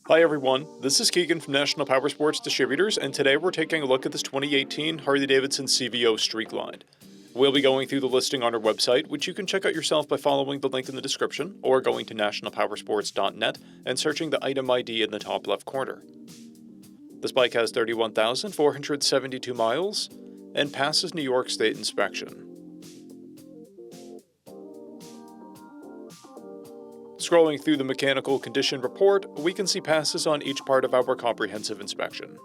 Hi everyone, this is Keegan from National Powersports Distributors, and today we're taking a look at this 2018 Harley-Davidson CVO Streetglide. We'll be going through the listing on our website, which you can check out yourself by following the link in the description, or going to nationalpowersports.net and searching the item ID in the top left corner. This bike has 31,472 miles and passes New York State inspection. Scrolling through the mechanical condition report, we can see passes on each part of our comprehensive inspection.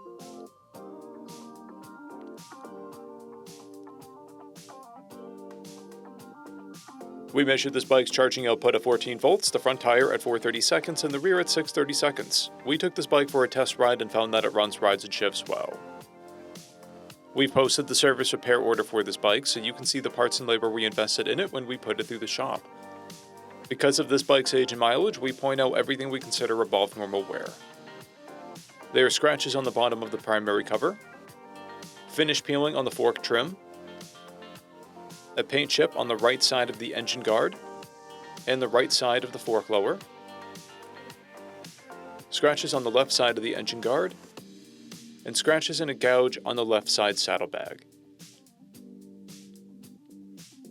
We measured this bike's charging output at 14 volts, the front tire at 430 seconds, and the rear at 630 seconds. We took this bike for a test ride and found that it runs, rides, and shifts well. We've posted the service repair order for this bike, so you can see the parts and labor we invested in it when we put it through the shop. Because of this bike's age and mileage, we point out everything we consider above normal wear. There are scratches on the bottom of the primary cover, finish peeling on the fork trim, a paint chip on the right side of the engine guard and the right side of the fork lower, scratches on the left side of the engine guard, and scratches and a gouge on the left side saddlebag.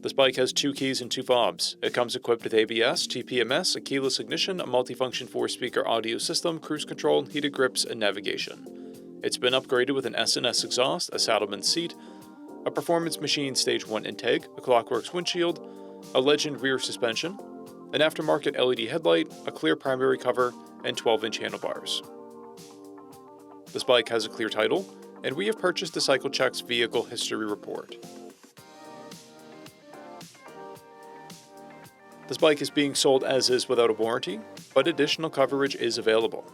This bike has 2 keys and 2 fobs. It comes equipped with ABS, TPMS, a keyless ignition, a multifunction 4-speaker audio system, cruise control, heated grips, and navigation. It's been upgraded with an S&S exhaust, a Saddleman seat, a Performance Machine Stage 1 intake, a Clockworks windshield, a Legend rear suspension, an aftermarket LED headlight, a clear primary cover, and 12-inch handlebars. This bike has a clear title, and we have purchased the CycleCheck's vehicle history report. This bike is being sold as is without a warranty, but additional coverage is available.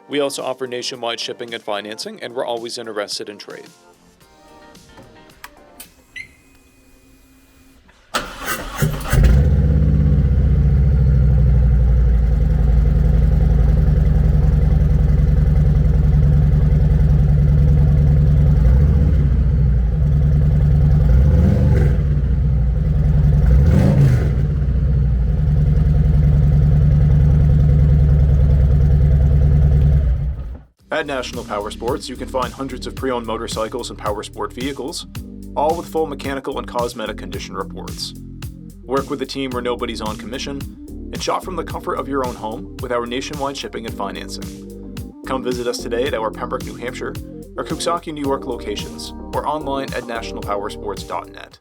We also offer nationwide shipping and financing, and we're always interested in trade. At National Powersports, you can find hundreds of pre-owned motorcycles and powersport vehicles, all with full mechanical and cosmetic condition reports. Work with a team where nobody's on commission, and shop from the comfort of your own home with our nationwide shipping and financing. Come visit us today at our Pembroke, New Hampshire, or Coxsackie, New York locations, or online at nationalpowersports.net.